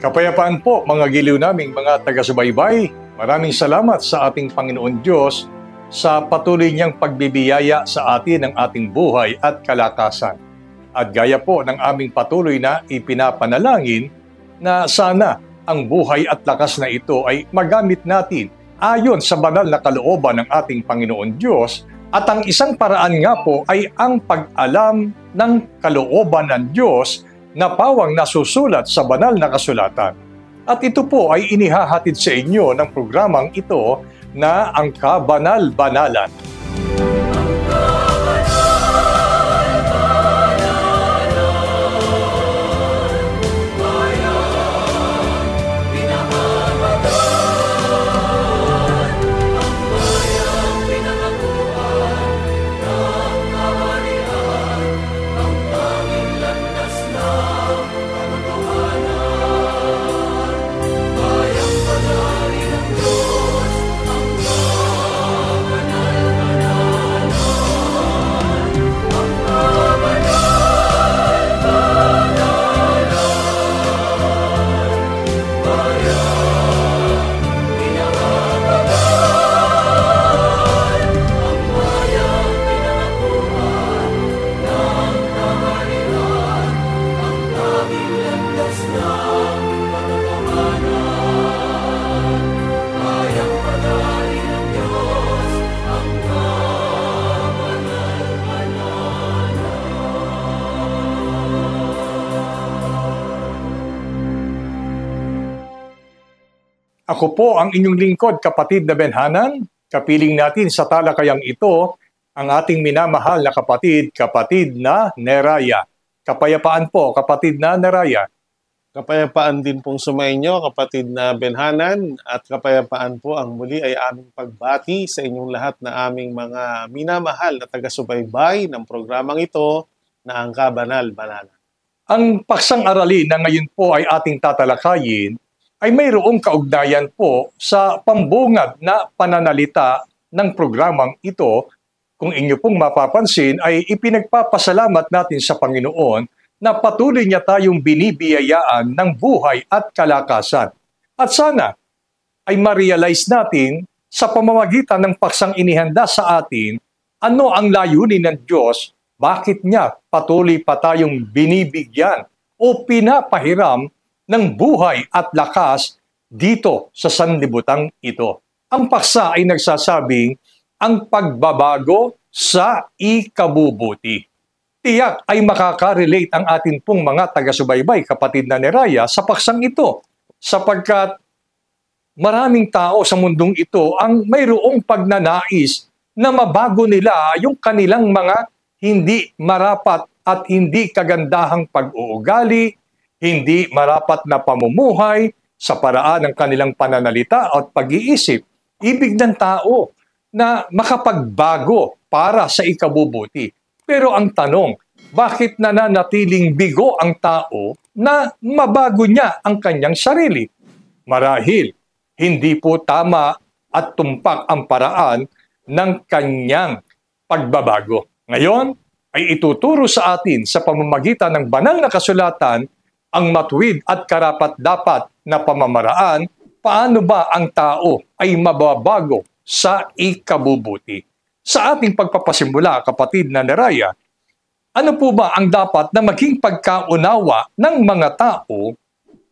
Kapayapaan po mga giliw naming mga taga-subaybay. Maraming salamat sa ating Panginoon Diyos sa patuloy niyang pagbibiyaya sa atin ng ating buhay at kalakasan. At gaya po ng aming patuloy na ipinapanalangin na sana ang buhay at lakas na ito ay magamit natin ayon sa banal na kalooban ng ating Panginoon Diyos. At ang isang paraan nga po ay ang pag-alam ng kalooban ng Diyos na pawang nasusulat sa banal na kasulatan. At ito po ay inihahatid sa inyo ng programang ito na ang Kabanal-Banalan. Ako po ang inyong lingkod, kapatid na Benhanan. Kapiling natin sa talakayang ito ang ating minamahal na kapatid na Neraya. Kapayapaan po, kapatid na Neraya. Kapayapaan din pong sumainyo, kapatid na Benhanan, at kapayapaan po ang muli ay aming pagbati sa inyong lahat na aming mga minamahal na taga-subaybay ng programang ito na ang Kabanal-Banalan. Ang paksang aralin na ngayon po ay ating tatalakayin ay mayroong kaugnayan po sa pambungad na pananalita ng programang ito. Kung inyo pong mapapansin ay ipinagpapasalamat natin sa Panginoon na patuloy niya tayong binibiyayaan ng buhay at kalakasan. At sana ay ma-realize natin sa pamamagitan ng paksang inihanda sa atin ano ang layunin ng Diyos, bakit niya patuloy pa tayong binibigyan o pinapahiram ng buhay at lakas dito sa sanlibutan ito. Ang paksa ay nagsasabing ang pagbabago sa ikabubuti. Tiyak ay makaka-relate ang atin pong mga taga-subaybay, kapatid na Neraya, sa paksang ito. Sapagkat maraming tao sa mundong ito ang mayroong pagnanais na mabago nila yung kanilang mga hindi marapat at hindi kagandahang pag-uugali, hindi marapat na pamumuhay sa paraan ng kanilang pananalita at pag-iisip. Ibig ng tao na makapagbago para sa ikabubuti. Pero ang tanong, bakit nananatiling bigo ang tao na mabago niya ang kanyang sarili? Marahil, hindi po tama at tumpak ang paraan ng kanyang pagbabago. Ngayon, ay ituturo sa atin sa pamamagitan ng banal na kasulatan ang matuwid at karapat-dapat na pamamaraan, paano ba ang tao ay mababago sa ikabubuti. Sa ating pagpapasimula, kapatid na Neraya, ano po ba ang dapat na maging pagkaunawa ng mga tao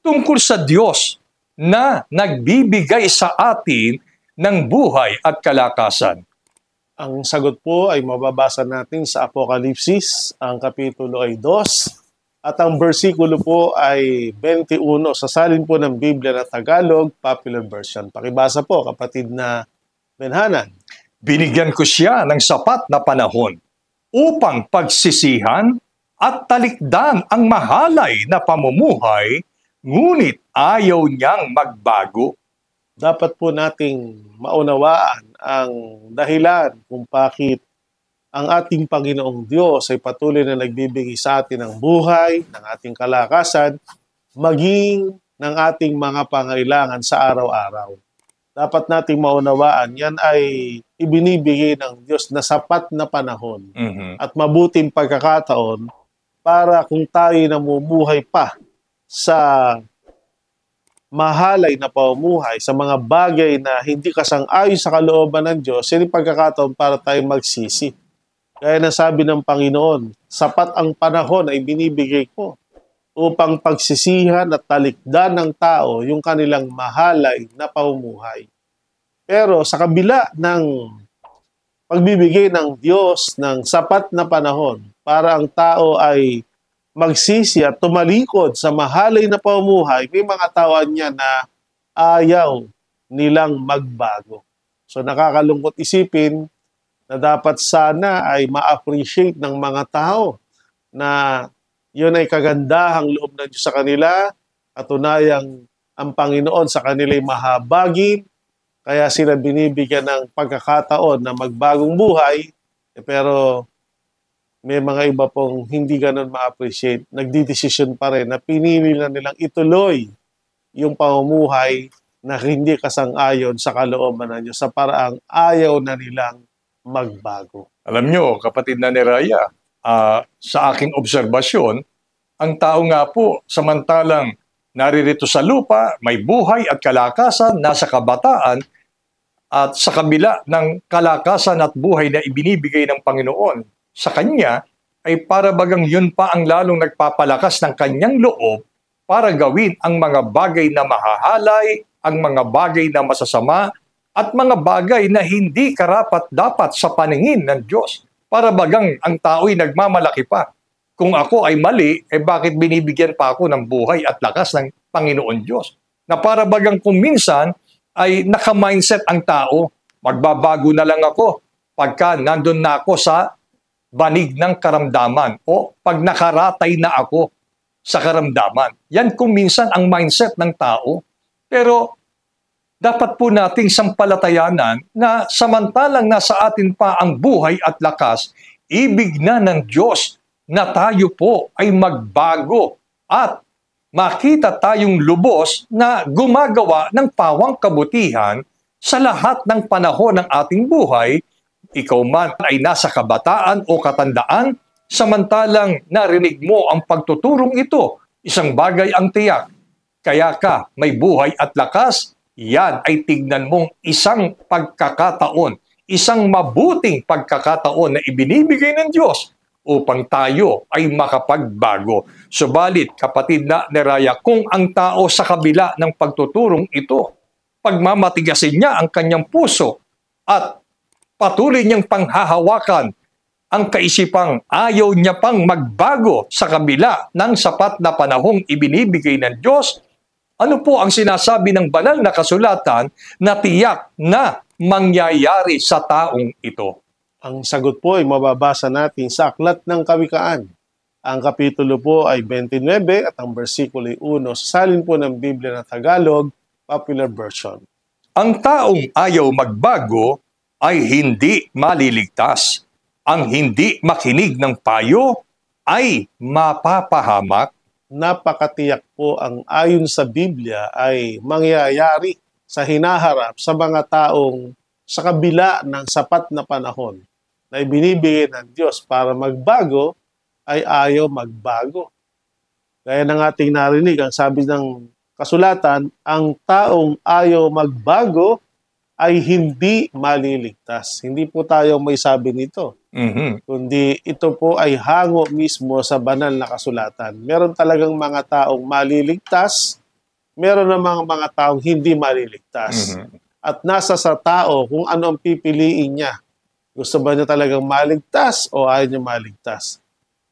tungkol sa Diyos na nagbibigay sa atin ng buhay at kalakasan? Ang sagot po ay mababasa natin sa Apokalipsis, ang kapitulo ay 2, at ang bersikulo po ay 21. Sasalin po ng Biblia na Tagalog, Popular Version. Pakibasa po, kapatid na Benhanan. Binigyan ko siya ng sapat na panahon upang pagsisihan at talikdan ang mahalay na pamumuhay, ngunit ayaw niyang magbago. Dapat po nating maunawaan ang dahilan kung bakit ang ating Panginoong Diyos ay patuloy na nagbibigay sa atin ng buhay, ng ating kalakasan, maging ng ating mga pangailangan sa araw-araw. Dapat nating maunawaan, yan ay ibinibigay ng Diyos na sapat na panahon at mabuting pagkakataon para kung tayo namumuhay pa sa mahalay na pamumuhay, sa mga bagay na hindi kasang-ayon sa kalooban ng Diyos, yan yung pagkakataon para tayo magsisi. Gaya ng sabi ng Panginoon, sapat ang panahon ay binibigay ko upang pagsisihan at talikdan ng tao yung kanilang mahalay na pamumuhay. Pero sa kabila ng pagbibigay ng Diyos ng sapat na panahon para ang tao ay magsisi at tumalikod sa mahalay na pamumuhay, may mga tawhan niya na ayaw nilang magbago. So nakakalungkot isipin na dapat sana ay ma-appreciate ng mga tao na yun ay kagandahang loob ng Diyos sa kanila, katunayang ang Panginoon sa kanila ay mahabagin, kaya sila binibigyan ng pagkakataon na magbagong buhay, pero may mga iba pong hindi ganun ma-appreciate, nagdidesisyon pa rin na pinili na nilang ituloy yung pamumuhay na hindi kasang-ayon sa kalooban ng Diyos sa paraang ayaw na nilang magbago. Alam nyo, kapatid na ni Raya, sa aking obserbasyon, ang tao nga po, samantalang naririto sa lupa, may buhay at kalakasan, nasa kabataan, at sa kabila ng kalakasan at buhay na ibinibigay ng Panginoon sa Kanya, ay para bagang yun pa ang lalong nagpapalakas ng Kanyang loob para gawin ang mga bagay na mahahalay, ang mga bagay na masasama, at mga bagay na hindi karapat-dapat sa paningin ng Diyos. Para bagang ang tao'y nagmamalaki pa. Kung ako ay mali, bakit binibigyan pa ako ng buhay at lakas ng Panginoon Diyos? Na para bagang kung minsan ay naka-mindset ang tao, magbabago na lang ako pagka nandun na ako sa banig ng karamdaman o pag nakaratay na ako sa karamdaman. Yan kung minsan ang mindset ng tao. Pero dapat po nating sampalatayanan na samantalang nasa atin pa ang buhay at lakas, ibig na ng Diyos na tayo po ay magbago at makita tayong lubos na gumagawa ng pawang kabutihan sa lahat ng panahon ng ating buhay. Ikaw man ay nasa kabataan o katandaan, samantalang narinig mo ang pagtuturong ito, isang bagay ang tiyak. Kaya ka may buhay at lakas, yan ay tignan mong isang pagkakataon, isang mabuting pagkakataon na ibinibigay ng Diyos upang tayo ay makapagbago. Subalit, kapatid na ni Raya, kung ang tao sa kabila ng pagtuturong ito, pagmamatigasin niya ang kanyang puso at patuloy niyang panghahawakan ang kaisipang ayaw niya pang magbago sa kabila ng sapat na panahong ibinibigay ng Diyos, ano po ang sinasabi ng banal na kasulatan na tiyak na mangyayari sa taong ito? Ang sagot po ay mababasa natin sa Aklat ng Kawikaan. Ang kapitulo po ay 29 at ang versikulo ay 1. Salin po ng Biblia na Tagalog, Popular Version. Ang taong ayaw magbago ay hindi maliligtas. Ang hindi makinig ng payo ay mapapahamak. Napakatiyak po ang ayon sa Biblia ay mangyayari sa hinaharap sa mga taong sa kabila ng sapat na panahon na ibinibigay ng Diyos para magbago ay ayaw magbago. Gaya ng ating narinig, ang sabi ng kasulatan, ang taong ayaw magbago ay hindi maliligtas. Hindi po tayo may sabi nito. Kundi ito po ay hango mismo sa banal na kasulatan. Meron talagang mga taong maliligtas, meron namang mga taong hindi maliligtas. At nasa sa tao kung ano ang pipiliin niya. Gusto ba niya talagang maligtas o ayaw niya maligtas?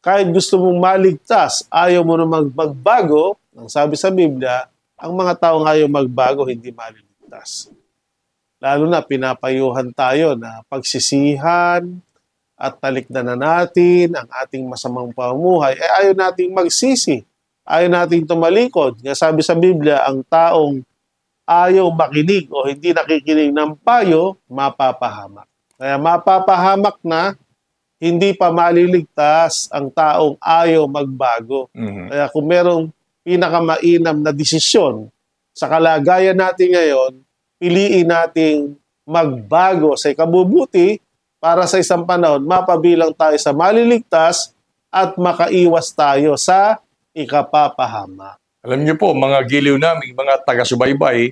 Kahit gusto mong maligtas, ayaw mo namang magbago, ang sabi sa Biblia, ang mga taong ayaw magbago, hindi maliligtas. Lalo na pinapayuhan tayo na pagsisihan at talikdan na natin ang ating masamang pamumuhay, ayaw nating magsisi, ayaw nating tumalikod. Nga sabi sa Biblia, ang taong ayaw makinig o hindi nakikinig ng payo, mapapahamak. Kaya mapapahamak na, hindi pa maliligtas ang taong ayaw magbago. Kaya kung merong pinakamainam na desisyon sa kalagayan natin ngayon, piliin nating magbago sa ikabubuti para sa isang panahon, mapabilang tayo sa maliligtas at makaiwas tayo sa ikapapahamak. Alam niyo po, mga giliw naming mga taga-subaybay,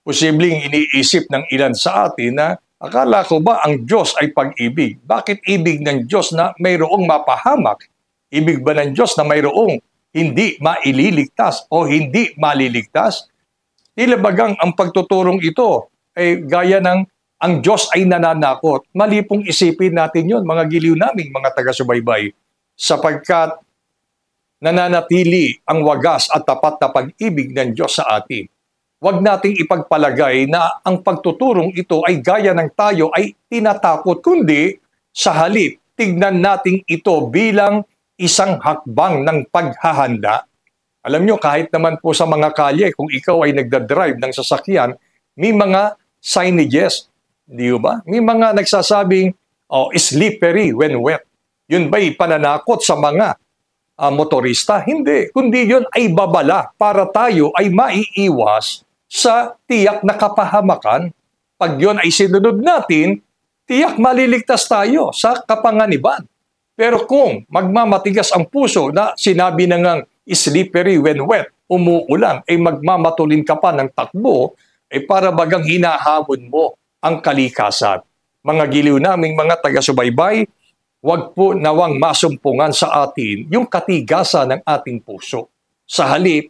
posibleng iniisip ng ilan sa atin na akala ko ba ang Diyos ay pag-ibig? Bakit ibig ng Diyos na mayroong mapahamak? Ibig ba ng Diyos na mayroong hindi maililigtas o hindi maliligtas? Tila bagang ang pagtuturong ito ay gaya ng ang Diyos ay nananakot. Mali pong isipin natin yon, mga giliw naming mga taga-subaybay, sapagkat nananatili ang wagas at tapat na pag-ibig ng Diyos sa atin. Huwag nating ipagpalagay na ang pagtuturong ito ay gaya ng tayo ay tinatakot, kundi sa halip, tignan natin ito bilang isang hakbang ng paghahanda. Alam nyo, kahit naman po sa mga kalye, kung ikaw ay nagdadrive ng sasakyan, may mga signages, di ba? May mga nagsasabing, slippery when wet. Yun ba'y pananakot sa mga motorista? Hindi, kundi yun ay babala para tayo ay maiiwas sa tiyak na kapahamakan. Pag yun ay sinunod natin, tiyak maliligtas tayo sa kapanganiban. Pero kung magmamatigas ang puso na sinabi na ngang slippery when wet, umuulan, ay magmamatulin ka pa ng takbo, ay para bagang hinahamon mo ang kalikasan. Mga giliw naming mga taga-subaybay, huwag po nawang masumpungan sa atin yung katigasan ng ating puso. Sa halip,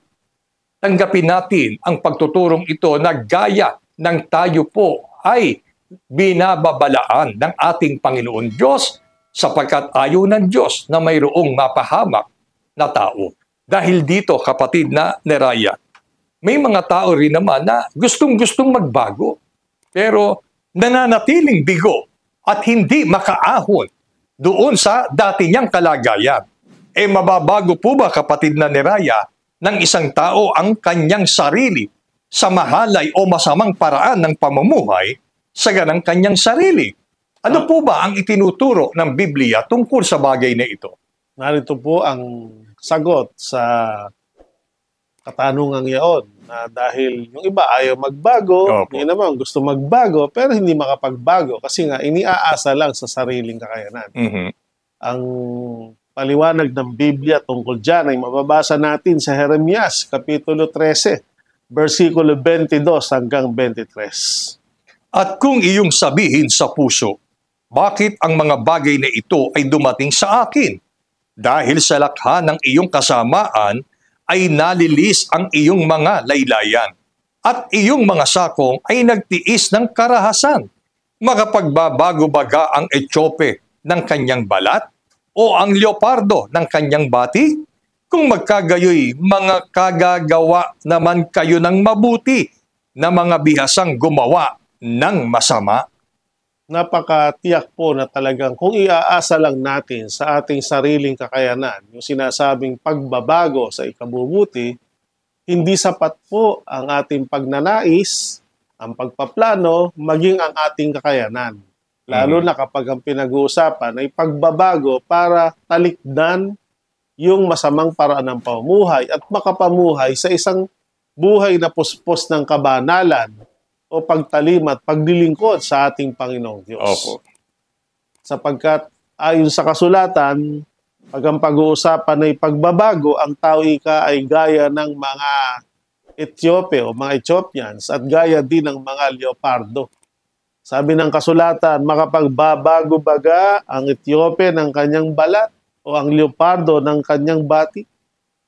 tanggapin natin ang pagtuturong ito na gaya ng tayo po ay binababalaan ng ating Panginoon Diyos sapagkat ayaw ng Diyos na mayroong mapahamak na tao. Dahil dito, kapatid na Neraya, may mga tao rin naman na gustong-gustong magbago, pero nananatiling bigo at hindi makaahon doon sa dati niyang kalagayan. Mababago po ba, kapatid na Neraya, ng isang tao ang kanyang sarili sa mahalay o masamang paraan ng pamumuhay sa ganang kanyang sarili? Ano po ba ang itinuturo ng Biblia tungkol sa bagay na ito? Narito po ang sagot sa katanungang iyon na dahil yung iba ayaw magbago, yung naman gusto magbago pero hindi makapagbago kasi nga iniaasa lang sa sariling kakayanan. Ang paliwanag ng Biblia tungkol dyan ay mababasa natin sa Jeremias, Kapitulo 13, versikulo 22 hanggang 23. At kung iyong sabihin sa puso, bakit ang mga bagay na ito ay dumating sa akin? Dahil sa lakha ng iyong kasamaan ay nalilis ang iyong mga laylayan at iyong mga sakong ay nagtiis ng karahasan. Makapagbabago baga ang Etiope ng kanyang balat o ang leopardo ng kanyang bati? Kung magkagayoy, mga kagagawa naman kayo ng mabuti na mga bihasang gumawa ng masama. Napakatiyak po na talagang kung iaasa lang natin sa ating sariling kakayanan, yung sinasabing pagbabago sa ikabubuti, hindi sapat po ang ating pagnanais, ang pagpaplano, maging ang ating kakayanan. Lalo na kapag ang pinag-uusapan ay pagbabago para talikdan yung masamang paraan ng pamumuhay at makapamuhay sa isang buhay na puspos ng kabanalan o pagtalim at paglilingkod sa ating Panginoong Diyos. Opo. Sapagkat ayon sa kasulatan, pag ang pag-uusapan ay pagbabago, ang tao ay gaya ng mga Etiope o mga Ethiopians at gaya din ng mga leopardo. Sabi ng kasulatan, makapagbabago baga ang Etiope ng kanyang balat o ang leopardo ng kanyang bati?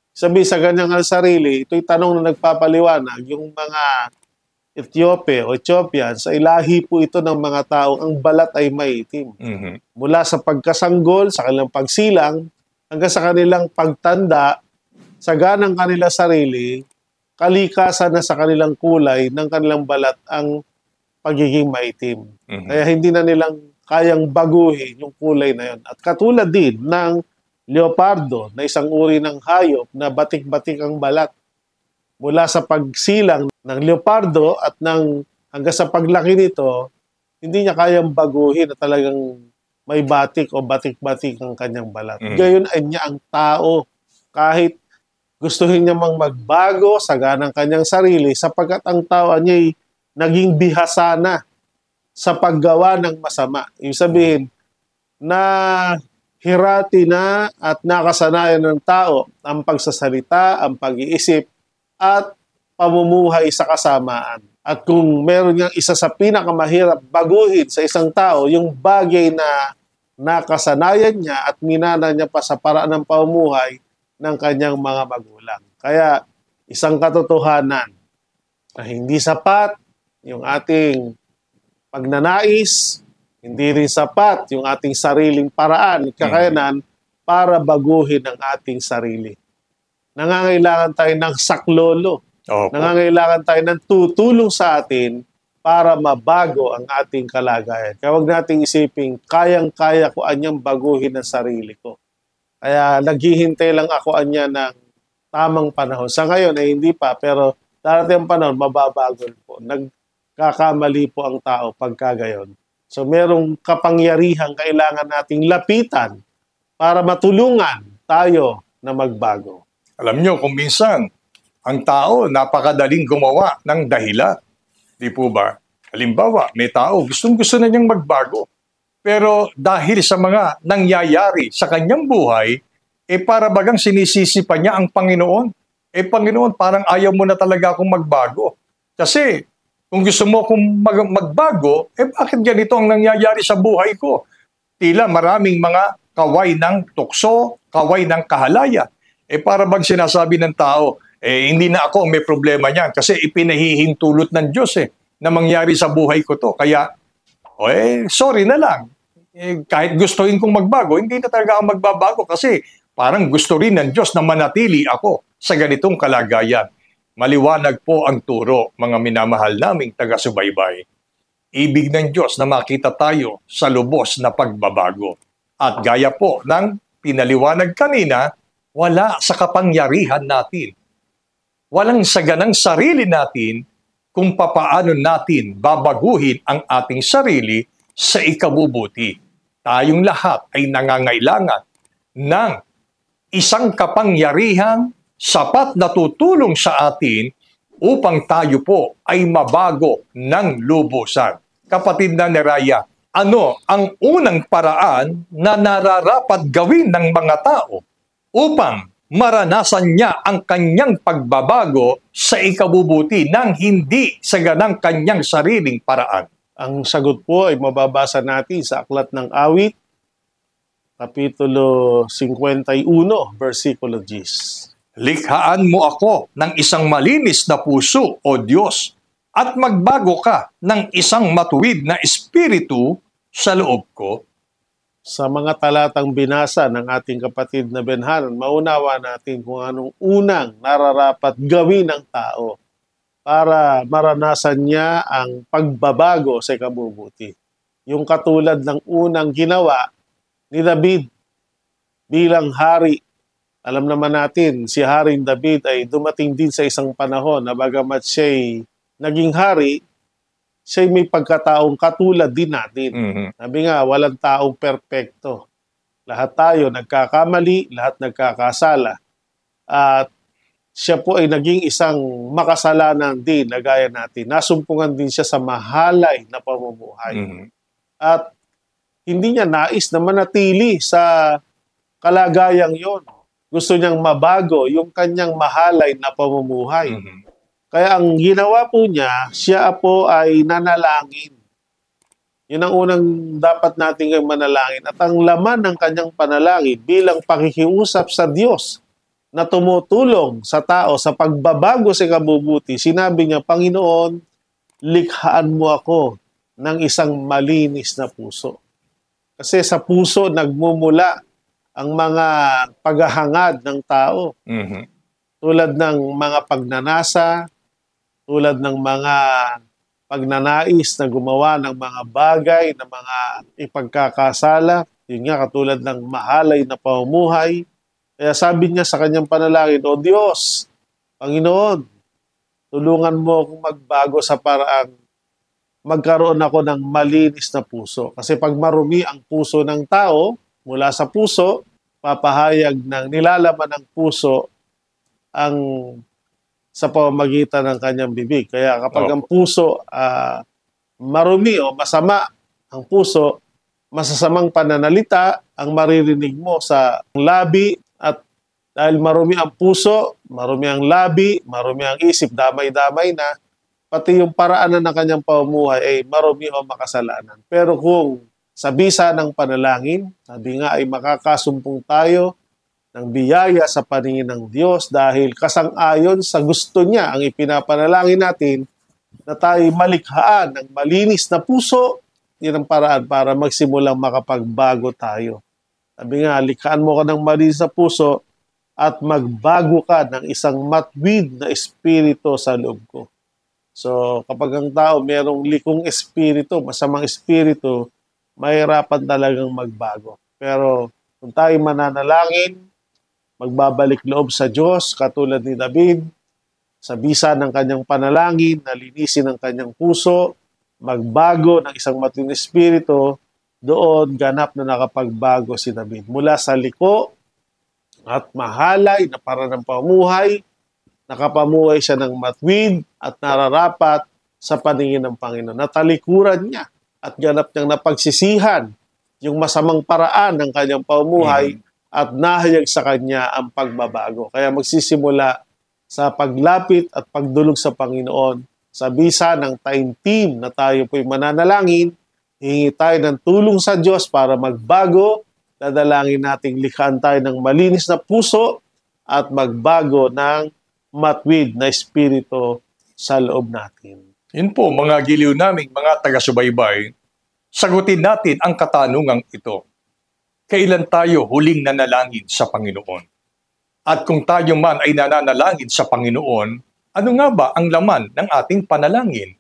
Sabi sa kanyang sarili, ito'y tanong na nagpapaliwanag, yung mga Etiope o Ethiopians ay lahi po ito ng mga taong ang balat ay maitim. Mula sa pagkasanggol, sa kanilang pagsilang, hanggang sa kanilang pagtanda, sa ganang kanila sarili, kalikasan na sa kanilang kulay ng kanilang balat ang pagiging maitim. Kaya hindi na nilang kayang baguhin yung kulay na yun. At katulad din ng leopardo na isang uri ng hayop na batik-batik ang balat. Mula sa pagsilang ng leopardo at hanggang sa paglaki nito, hindi niya kayang baguhin na talagang may batik o batik-batik ang kanyang balat. Gayon ay niya ang tao kahit gustuhin niya mang magbago sa ganang kanyang sarili sapagkat ang tao niya ay naging bihasa na sa paggawa ng masama. Ibig sabihin na hirati na at nakasanayan ng tao ang pagsasalita, ang pag-iisip at pamumuhay sa kasamaan. At kung meron niyang isa sa pinakamahirap baguhin sa isang tao, yung bagay na nakasanayan niya at minana niya pa sa paraan ng pamumuhay ng kanyang mga magulang. Kaya isang katotohanan na hindi sapat yung ating pagnanais, hindi rin sapat yung ating sariling paraan at kakayanan para baguhin ang ating sarili. Nangangailangan tayo ng saklolo. Opo. Nangangailangan tayo ng tutulong sa atin para mabago ang ating kalagayan. Kaya huwag nating isiping, kayang-kaya ko anyang baguhin ang sarili ko. Kaya naghihintay lang ako anya ng tamang panahon. Sa ngayon ay hindi pa, pero darating ang panahon, mababago po. Nagkakamali po ang tao pagka gayon. So merong kapangyarihang kailangan nating lapitan para matulungan tayo na magbago. Alam nyo, kung minsan, ang tao napakadaling gumawa ng dahilan. Di po ba? Halimbawa, may tao, gustong-gusto na niyang magbago. Pero dahil sa mga nangyayari sa kanyang buhay, para bagang sinisisi pa niya ang Panginoon. Panginoon, parang ayaw mo na talaga akong magbago. Kasi kung gusto mo akong magbago, bakit ganito ang nangyayari sa buhay ko? Tila maraming mga kaway ng tukso, kaway ng kahalaya. Para bang sinasabi ng tao, hindi na ako may problema niyan kasi ipinahihintulot ng Diyos na mangyari sa buhay ko to. Kaya, sorry na lang. Kahit gustuhin kong magbago, hindi na talaga ako magbabago kasi parang gusto rin ng Diyos na manatili ako sa ganitong kalagayan. Maliwanag po ang turo, mga minamahal naming taga-subaybay. Ibig ng Diyos na makita tayo sa lubos na pagbabago. At gaya po ng pinaliwanag kanina, wala sa kapangyarihan natin. Walang saganang sarili natin kung papaano natin babaguhin ang ating sarili sa ikabubuti. Tayong lahat ay nangangailangan ng isang kapangyarihang sapat na tutulong sa atin upang tayo po ay mabago ng lubusan. Kapatid na Neraya, ano ang unang paraan na nararapat gawin ng mga tao upang maranasan niya ang kanyang pagbabago sa ikabubuti nang hindi sa ganang kanyang sariling paraan? Ang sagot po ay mababasa natin sa Aklat ng Awit, Kapitulo 51, versikulo 10. Likhaan mo ako ng isang malinis na puso, O Diyos, at magbago ka ng isang matuwid na espiritu sa loob ko. Sa mga talatang binasa ng ating kapatid na Benhanan, maunawa natin kung anong unang nararapat gawin ng tao para maranasan niya ang pagbabago sa ikabubuti. Yung katulad ng unang ginawa ni David bilang hari. Alam naman natin, si Haring David ay dumating din sa isang panahon na bagamat siya'y naging hari, siya'y may pagkataong katulad din natin. Sabi nga, walang taong perpekto. Lahat tayo nagkakamali, lahat nagkakasala. At siya po ay naging isang makasalanan din na gaya natin. Nasumpungan din siya sa mahalay na pamumuhay. At hindi niya nais na manatili sa kalagayang yon. Gusto niyang mabago yung kanyang mahalay na pamumuhay. Kaya ang ginawa po niya, siya po ay nanalangin. Yun ang unang dapat nating manalangin. At ang laman ng kanyang panalangin bilang pakikiusap sa Diyos na tumutulong sa tao sa pagbabago sa kabubuti, sinabi niya, Panginoon, likhaan mo ako ng isang malinis na puso. Kasi sa puso nagmumula ang mga paghahangad ng tao. Tulad ng mga pagnanasa, tulad ng mga pagnanais na gumawa ng mga bagay, na mga ipagkakasala, yun nga katulad ng mahalay na pamumuhay. Kaya sabi niya sa kanyang panalangin, O Diyos, Panginoon, tulungan mo akong magbago sa paraang magkaroon ako ng malinis na puso. Kasi pag marumi ang puso ng tao, mula sa puso, papahayag ng nilalaman ng puso ang sa pamamagitan ng kanyang bibig. Kaya kapag ang puso marumi o masama ang puso, masasamang pananalita ang maririnig mo sa labi at Dahil marumi ang puso, marumi ang labi, marumi ang isip, damay-damay na, pati yung paraan na ng kanyang pamumuhay ay marumi o makasalanan. Pero kung sa bisa ng panalangin, sabi nga ay makakasumpong tayo ng biyaya sa paningin ng Diyos dahil kasang-ayon sa gusto niya ang ipinapanalangin natin na tayo malikhaan ng malinis na puso. Yan ang paraan para magsimulang makapagbago tayo. Sabi nga, likhaan mo ka ng malinis na puso at magbago ka ng isang matwid na espiritu sa loob ko. So, kapag ang tao mayroong likong espiritu, masamang espiritu, mahirapan talagang magbago. Pero kung tayo mananalangin, magbabalik loob sa Diyos, katulad ni David, sa bisa ng kanyang panalangin, nalinisin ang kanyang puso, magbago ng isang matwid na espiritu, doon ganap na nakapagbago si David. Mula sa liko at mahalay na para ng pamuhay, nakapamuhay siya ng matwid at nararapat sa paningin ng Panginoon. Natalikuran niya at ganap niyang napagsisihan yung masamang paraan ng kanyang pamuhay at nahayag sa kanya ang pagbabago. Kaya magsisimula sa paglapit at pagdulog sa Panginoon sa bisa ng taimtim na tayo po'y mananalangin, hingi tayo ng tulong sa Diyos para magbago. Dadalangin nating likhaan tayo ng malinis na puso at magbago ng matwid na espiritu sa loob natin. Yun po, mga giliw naming mga taga-subaybay, sagutin natin ang katanungang ito. Kailan tayo huling nanalangin sa Panginoon? At kung tayo man ay nananalangin sa Panginoon, ano nga ba ang laman ng ating panalangin?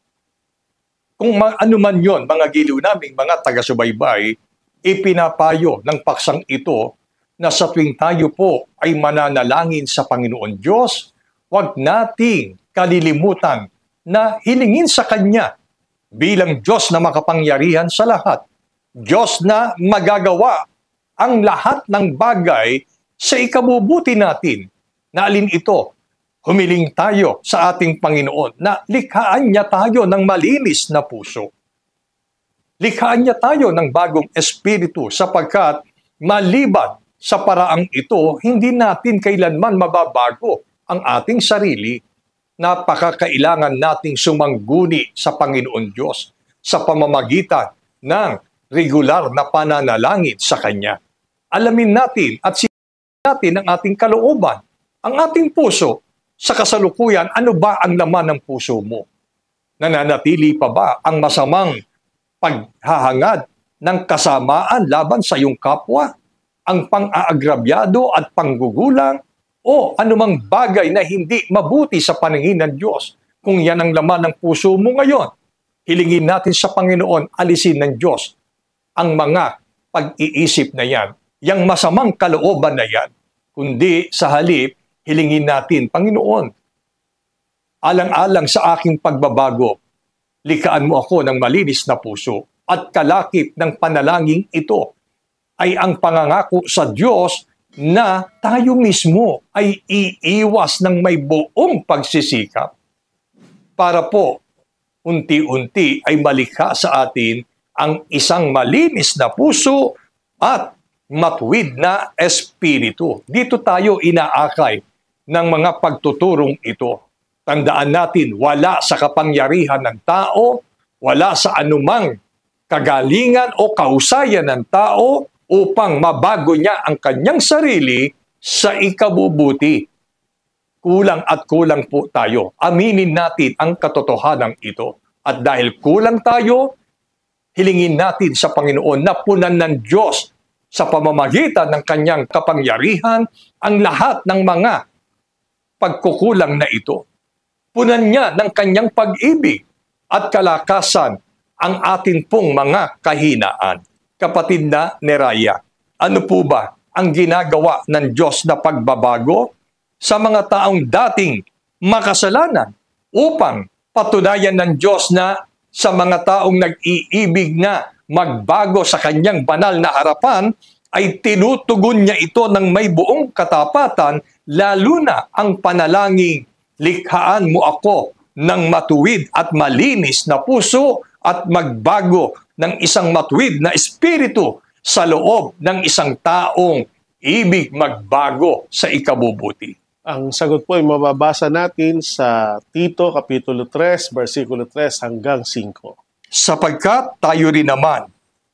Kung ano man yon, mga giliw naming mga taga-subaybay, ipinapayo ng paksang ito na sa tuwing tayo po ay mananalangin sa Panginoon Diyos, huwag nating kalilimutan na hilingin sa Kanya bilang Diyos na makapangyarihan sa lahat, Diyos na magagawa ang lahat ng bagay sa ikabubuti natin. Na alin ito? Humiling tayo sa ating Panginoon na likhaan niya tayo ng malinis na puso. Likhaan niya tayo ng bagong espiritu sapagkat maliban sa paraang ito, hindi natin kailanman mababago ang ating sarili. Napakakailangan nating sumangguni sa Panginoon Diyos sa pamamagitan ng regular na pananalangin sa Kanya. Alamin natin at sinabi natin ang ating kalooban, ang ating puso. Sa kasalukuyan, ano ba ang laman ng puso mo? Nananatili pa ba ang masamang paghahangad ng kasamaan laban sa iyong kapwa, ang pang-aagrabyado at panggugulang, o anumang bagay na hindi mabuti sa paningin ng Diyos? Kung yan ang laman ng puso mo ngayon, hilingin natin sa Panginoon, alisin ng Diyos ang mga pag-iisip na yan, yung masamang kalooban na yan, kundi sa halip, hilingin natin, Panginoon, alang-alang sa aking pagbabago, likhaan mo ako ng malinis na puso at kalakip ng panalangin ito ay ang pangangako sa Diyos na tayo mismo ay iiwas ng may buong pagsisikap para po unti-unti ay malikha sa atin ang isang malinis na puso at matuwid na espiritu. Dito tayo inaakay ng mga pagtuturong ito. Tandaan natin, wala sa kapangyarihan ng tao, wala sa anumang kagalingan o kausayan ng tao upang mabago niya ang kanyang sarili sa ikabubuti. Kulang at kulang po tayo. Aminin natin ang katotohanan ito. At dahil kulang tayo, hilingin natin sa Panginoon na punan ng Diyos sa pamamagitan ng kanyang kapangyarihan ang lahat ng mga pagkukulang na ito. Punan niya ng kanyang pag-ibig at kalakasan ang atin pong mga kahinaan. Kapatid na Neraya, ano po ba ang ginagawa ng Diyos na pagbabago sa mga taong dating makasalanan upang patunayan ng Diyos na sa mga taong nag-iibig na magbago sa kanyang banal na harapan ay tinutugon niya ito ng may buong katapatan, lalo na ang panalangin, likhaan mo ako ng matuwid at malinis na puso at magbago ng isang matuwid na espiritu sa loob ng isang taong pag-ibig magbago sa ikabubuti? Ang sagot po ay mababasa natin sa Tito Kapitulo 3, versikulo 3 hanggang 5. Sapagkat tayo rin naman,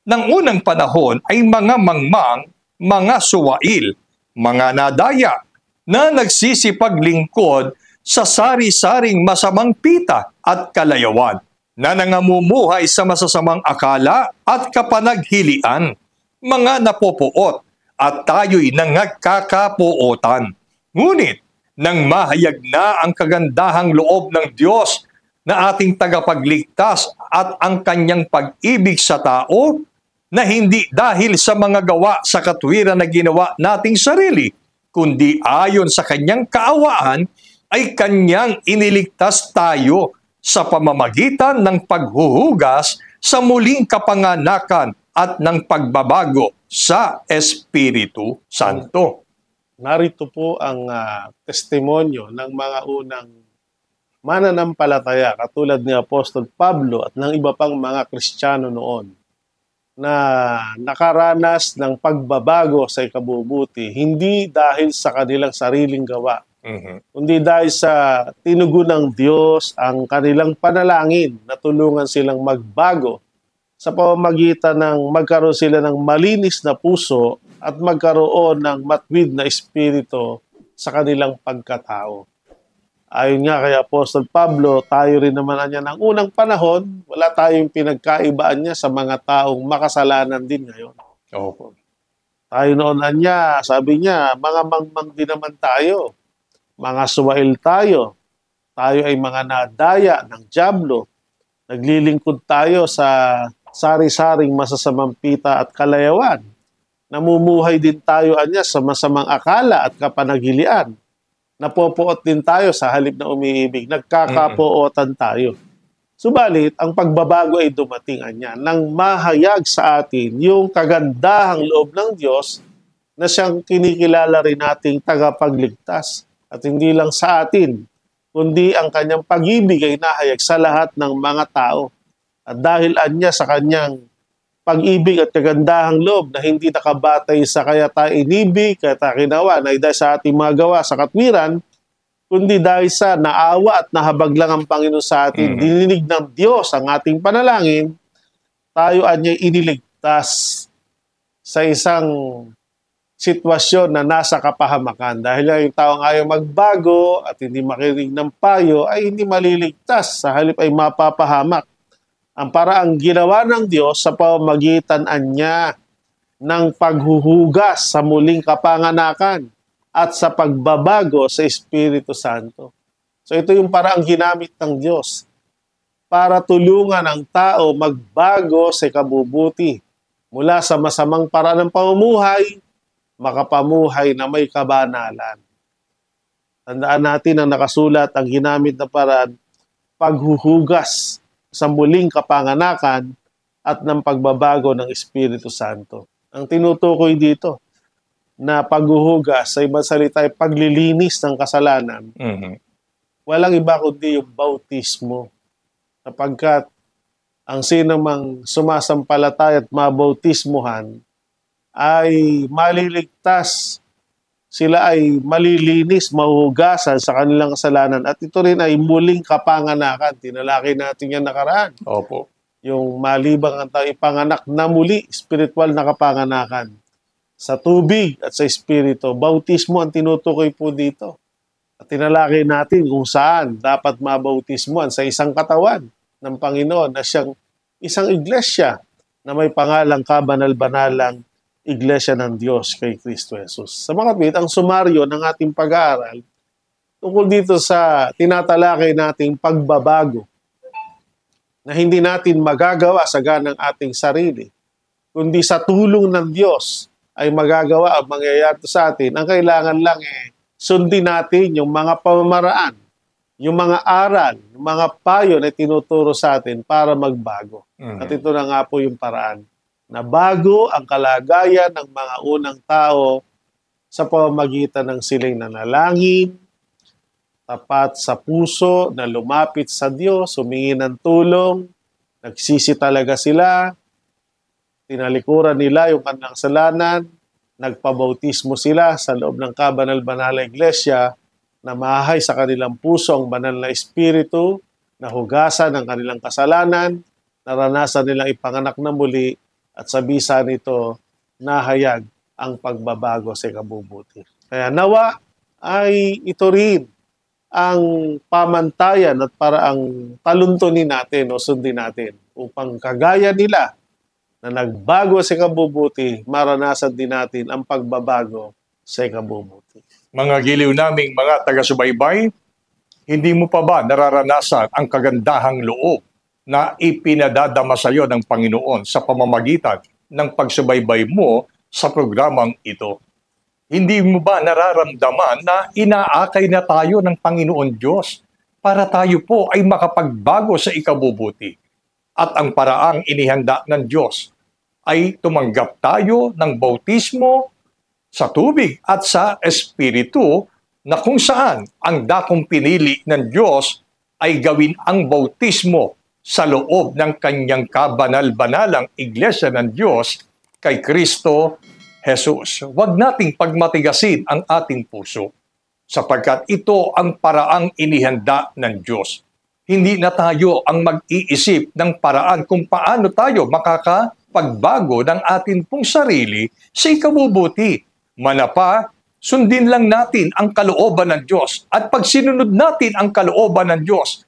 ng unang panahon ay mga mangmang, mga suwail, mga nadaya, na nagsisipaglingkod sa sari-saring masamang pita at kalayawan, na nangamumuhay sa masasamang akala at kapanaghilian, mga napopuot, at tayo'y nangagkakapuotan. Ngunit, nang mahayag na ang kagandahang loob ng Diyos na ating tagapagligtas at ang kanyang pag-ibig sa tao, na hindi dahil sa mga gawa sa katwiran na ginawa nating sarili, kundi ayon sa kanyang kaawaan, ay kanyang iniligtas tayo sa pamamagitan ng paghuhugas sa muling kapanganakan at ng pagbabago sa Espiritu Santo. Narito po ang testimonyo ng mga unang mananampalataya katulad ni Apostol Pablo at ng iba pang mga Kristiyano noon na nakaranas ng pagbabago sa ikabubuti, hindi dahil sa kanilang sariling gawa, kundi dahil sa tinugon ng Diyos ang kanilang panalangin na tulungan silang magbago sa pamamagitan ng magkaroon sila ng malinis na puso at magkaroon ng matwid na espiritu sa kanilang pagkatao. Ayon nga kay Apostol Pablo, tayo rin naman niya ng unang panahon, wala tayong pinagkaibaan niya sa mga taong makasalanan din ngayon. Opo. Tayo noon niya, sabi niya, mga mangmang din naman tayo, mga suwail tayo, tayo ay mga nadaya ng dyablo, naglilingkod tayo sa sari-saring masasamang pita at kalayawan. Namumuhay din tayo anya sa masamang akala at kapanagilian. Napopoot din tayo sa halip na umiibig. Nagkakapootan tayo. Subalit, ang pagbabago ay dumating anya nang mahayag sa atin yung kagandahang loob ng Diyos na siyang kinikilala rin nating tagapagligtas. At hindi lang sa atin, kundi ang kanyang pag-ibig ay nahayag sa lahat ng mga tao. At dahil anya sa kanyang pag-ibig at kagandahang loob na hindi nakabatay sa kaya tayo inibig, kaya tayo ginawa, na dahil sa ating mga gawa sa katwiran, kundi dahil sa naawa at nahabag lang ang Panginoon sa atin, dininig ng Diyos ang ating panalangin, tayo anya iniligtas sa isang sitwasyon na nasa kapahamakan. Dahil yung taong ayaw magbago at hindi makinig ng payo ay hindi maliligtas, sa halip ay mapapahamak. Ang paraang ginawa ng Diyos sa pamamagitan niya ng paghuhugas sa muling kapanganakan at sa pagbabago sa Espiritu Santo. So ito yung paraang ginamit ng Diyos para tulungan ang tao magbago sa ikabubuti mula sa masamang paraan ng pamumuhay, makapamuhay na may kabanalan. Tandaan natin ang nakasulat, ang ginamit na paraan, paghuhugas sa muling kapanganakan at ng pagbabago ng Espiritu Santo. Ang tinutukoy dito na paghuhugas sa ibang salita ay paglilinis ng kasalanan. Walang iba kundi yung bautismo. Sapagkat ang sino mang sumasampalataya at mabautismuhan ay maliligtas, sila ay malilinis, mahuhugasan sa kanilang kasalanan. At ito rin ay muling kapanganakan. Tinalaki natin yan nakaraan. Opo. Yung malibang ang tao ipanganak na muli, spiritual na kapanganakan. Sa tubig at sa espiritu. Bautismo ang tinutukoy po dito. At tinalaki natin kung saan dapat mabautismoan sa isang katawan ng Panginoon na siyang isang iglesia na may pangalang kabanal-banalang Iglesia ng Diyos kay Kristo Jesus. Sa mga kapatid, ang sumaryo ng ating pag-aaral tungkol dito sa tinatalakay nating pagbabago na hindi natin magagawa sa ganang ating sarili, kundi sa tulong ng Diyos ay magagawa ang mangyayari sa atin. Ang kailangan lang sundin natin yung mga pamamaraan, yung mga aral, yung mga payo na tinuturo sa atin para magbago. At ito na nga po yung paraan na bago ang kalagayan ng mga unang tao sa pamamagitan ng silang nanalangin, tapat sa puso, na lumapit sa Diyos, humingi ng tulong, nagsisi talaga sila, tinalikuran nila yung kanilang kasalanan, nagpabautismo sila sa loob ng kabanal-banal na iglesia na mahay sa kanilang puso ang banal na espiritu, nahugasan ang kanilang kasalanan, naranasan nilang ipanganak na muli at sa bisa nito nahayag ang pagbabago sa ikabubuti. Kaya nawa ay ito rin ang pamantayan at paraang taluntunin natin o sundin natin upang kagaya nila na nagbago sa ikabubuti, maranasan din natin ang pagbabago sa ikabubuti. Mga giliw naming mga taga-subaybay, hindi mo pa ba nararanasan ang kagandahang loob na ipinadadama sa iyo ng Panginoon sa pamamagitan ng pagsubaybay mo sa programang ito? Hindi mo ba nararamdaman na inaakay na tayo ng Panginoon Diyos para tayo po ay makapagbago sa ikabubuti? At ang paraang inihanda ng Diyos ay tumanggap tayo ng bautismo sa tubig at sa Espiritu na kung saan ang dakong pinili ng Diyos ay gawin ang bautismo sa loob ng kanyang kabanal-banalang iglesia ng Diyos kay Kristo Jesus. Huwag nating pagmatigasin ang ating puso sapagkat ito ang paraang inihanda ng Diyos. Hindi na tayo ang mag-iisip ng paraan kung paano tayo makakapagbago ng ating pong sarili sa ikabubuti. Manapa, sundin lang natin ang kalooban ng Diyos. At pag sinunod natin ang kalooban ng Diyos,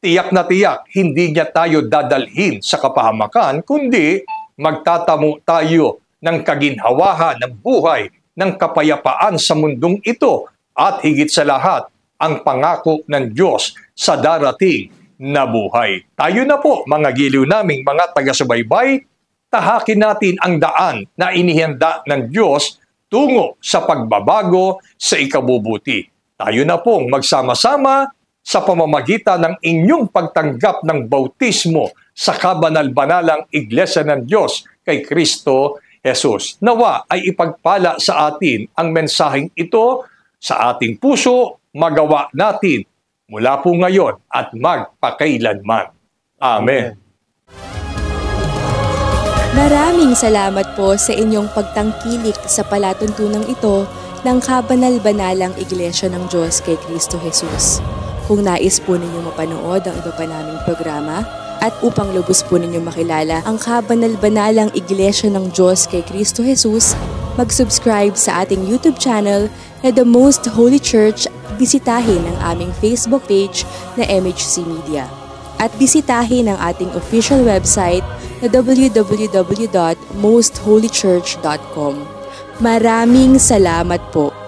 tiyak na tiyak, hindi niya tayo dadalhin sa kapahamakan, kundi magtatamo tayo ng kaginhawahan ng buhay, ng kapayapaan sa mundong ito, at higit sa lahat, ang pangako ng Diyos sa darating na buhay. Tayo na po, mga giliw naming mga taga-subaybay, tahakin natin ang daan na inihanda ng Diyos tungo sa pagbabago sa ikabubuti. Tayo na pong magsama-sama sa pamamagitan ng inyong pagtanggap ng bautismo sa kabanal-banalang iglesia ng Diyos kay Kristo Jesus. Nawa ay ipagpala sa atin ang mensaheng ito sa ating puso, magawa natin mula po ngayon at magpakailanman. Amen. Maraming salamat po sa inyong pagtangkilik sa palatuntunang ito ng kabanal-banalang Iglesia ng Diyos kay Kristo Jesus. Kung nais po ninyo mapanood ang iba pa naming programa at upang lubos po ninyo makilala ang kabanal-banalang Iglesia ng Diyos kay Kristo Jesus, mag-subscribe sa ating YouTube channel na The Most Holy Church, bisitahin ang aming Facebook page na MHC Media. At bisitahin ang ating official website na www.mostholychurch.com. Maraming salamat po.